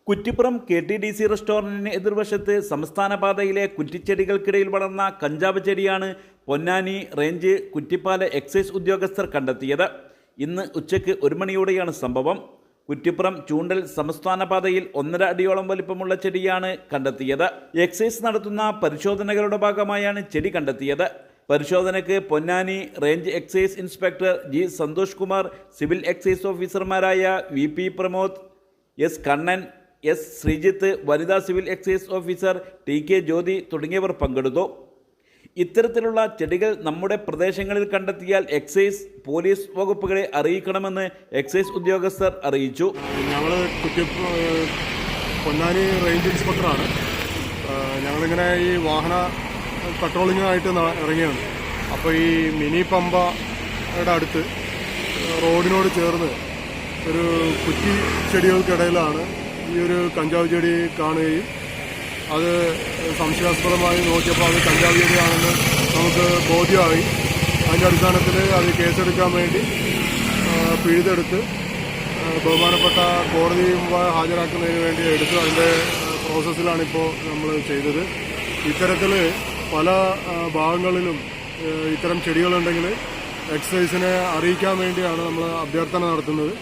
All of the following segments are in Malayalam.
കുറ്റിപ്പുറം KTDC റെസ്റ്റോറൻറ്റിന് എതിർവശത്ത് സംസ്ഥാന പാതയിലെ കുറ്റിച്ചെടികൾക്കിടയിൽ വളർന്ന കഞ്ചാവ് ചെടിയാണ് പൊന്നാനി റേഞ്ച് കുറ്റിപ്പാല എക്സൈസ് ഉദ്യോഗസ്ഥർ കണ്ടെത്തിയത്. ഇന്ന് ഉച്ചയ്ക്ക് 1 മണിയോടെയാണ് സംഭവം. കുറ്റിപ്പുറം ചൂണ്ടൽ സംസ്ഥാന പാതയിൽ 1.5 അടിയോളം വലിപ്പമുള്ള ചെടിയാണ് കണ്ടെത്തിയത്. എക്സൈസ് നടത്തുന്ന പരിശോധനകളുടെ ഭാഗമായാണ് ചെടി കണ്ടെത്തിയത്. പരിശോധനയ്ക്ക് Ponnani range excise inspector G. Santhosh Kumar, civil excise ഓഫീസർമാരായ VP Pramod, S. Kannan, S. Sreejith, വനിതാ civil excise officer TK Jyothi തുടങ്ങിയവർ പങ്കെടുത്തു. ഇത്തരത്തിലുള്ള ചെടികൾ നമ്മുടെ പ്രദേശങ്ങളിൽ കണ്ടെത്തിയാൽ എക്സൈസ്, പോലീസ് വകുപ്പുകളെ അറിയിക്കണമെന്ന് എക്സൈസ് ഉദ്യോഗസ്ഥർ അറിയിച്ചു. ഞങ്ങൾ പൊന്നാനി റേഞ്ച് ഇൻസ്പെക്ടറാണ്. ഞങ്ങളിങ്ങനെ ഈ വാഹന പെട്രോളിങ്ങിനായിട്ട് ഇറങ്ങിയാണ്. അപ്പോൾ ഈ മിനി പമ്പയുടെ അടുത്ത് റോഡിനോട് ചേർന്ന് ഒരു കുറ്റി ചെടികൾക്കിടയിലാണ് ഈ ഒരു കഞ്ചാവ് ചെടി കാണുകയും അത് സംശയാസ്പദമായി നോക്കിയപ്പോൾ അത് കഞ്ചാവ് ചെടിയാണെന്ന് നമുക്ക് ബോധ്യമായി. അതിൻ്റെ അടിസ്ഥാനത്തിൽ അത് കേസെടുക്കാൻ വേണ്ടി പിഴുതെടുത്ത് ബഹുമാനപ്പെട്ട കോടതി മുമ്പാകെ ഹാജരാക്കുന്നതിന് വേണ്ടി എടുത്ത് അതിൻ്റെ പ്രോസസ്സിലാണിപ്പോൾ നമ്മൾ ചെയ്തത്. ഇത്തരത്തിൽ പല ഭാഗങ്ങളിലും ഇത്തരം ചെടികളുണ്ടെങ്കിൽ എക്സൈസിനെ അറിയിക്കാൻ വേണ്ടിയാണ് നമ്മൾ അഭ്യർത്ഥന നടത്തുന്നത്.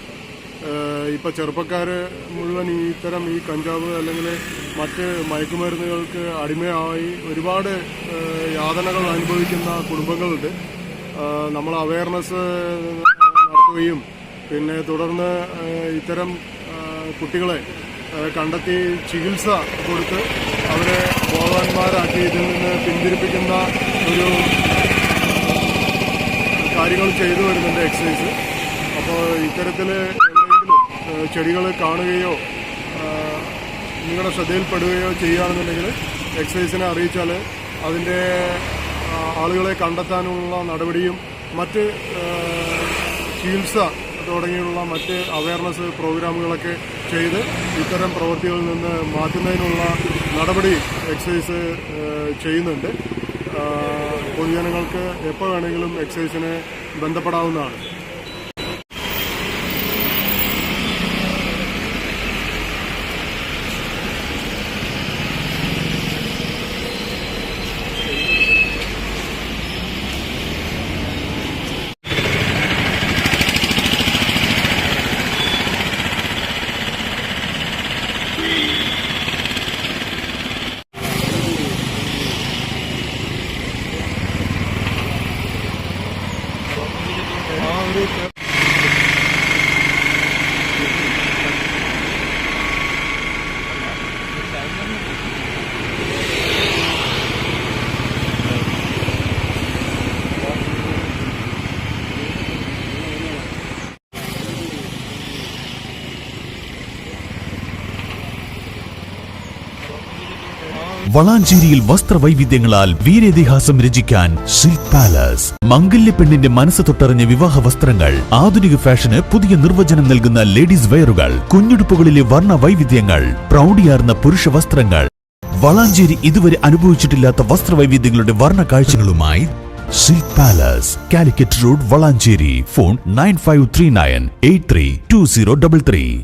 ഇപ്പോൾ ചെറുപ്പക്കാർ മുഴുവൻ ഇത്തരം ഈ കഞ്ചാവ് അല്ലെങ്കിൽ മറ്റ് മയക്കുമരുന്നുകൾക്ക് അടിമയായി ഒരുപാട് യാതനകൾ അനുഭവിക്കുന്ന കുടുംബങ്ങളുണ്ട്. നമ്മൾ അവയർനെസ് നടത്തുകയും പിന്നെ തുടർന്ന് ഇത്തരം കുട്ടികളെ കണ്ടെത്തി ചികിത്സ കൊടുത്ത് അവരെ ബോധവാന്മാരാക്കി ഇതിൽ നിന്ന് പിന്തിരിപ്പിക്കുന്ന ഒരു കാര്യങ്ങൾ ചെയ്തു വരുന്നുണ്ട് എക്സൈസ്. അപ്പോൾ ഇത്തരത്തിൽ ചെടികൾ കാണുകയോ നിങ്ങളുടെ ശ്രദ്ധയിൽപ്പെടുകയോ ചെയ്യുകയാണെന്നുണ്ടെങ്കിൽ എക്സൈസിനെ അറിയിച്ചാൽ അതിൻ്റെ ആളുകളെ കണ്ടെത്താനുള്ള നടപടിയും മറ്റ് ചികിത്സ തുടങ്ങിയുള്ള മറ്റ് അവയർനെസ് പ്രോഗ്രാമുകളൊക്കെ ചെയ്ത് ഇത്തരം പ്രവൃത്തികളിൽ നിന്ന് മാറ്റുന്നതിനുള്ള നടപടി എക്സൈസ് ചെയ്യുന്നുണ്ട്. പൊതുജനങ്ങൾക്ക് എപ്പോൾ വേണമെങ്കിലും എക്സൈസിനെ ബന്ധപ്പെടാവുന്നതാണ്. വളാഞ്ചേരിയിൽ വസ്ത്രവൈവിധ്യങ്ങളാൽ വീരേതിഹാസം രചിക്കാൻ സിൽക്ക് പാലസ്. മംഗല്യ പെണ്ണിന്റെ മനസ്സ് തൊട്ടറിഞ്ഞ വിവാഹ വസ്ത്രങ്ങൾ, ആധുനിക ഫാഷന് പുതിയ നിർവചനം നൽകുന്ന ലേഡീസ് വെയറുകൾ, കുഞ്ഞുടുപ്പുകളിലെ വർണ്ണ വൈവിധ്യങ്ങൾ, പ്രൗഢിയാർന്ന പുരുഷ വസ്ത്രങ്ങൾ. വളാഞ്ചേരി ഇതുവരെ അനുഭവിച്ചിട്ടില്ലാത്ത വസ്ത്രവൈവിധ്യങ്ങളുടെ വർണ്ണ കാഴ്ചകളുമായി silk palace, Calicut road, Valanchery. Phone 9539832033.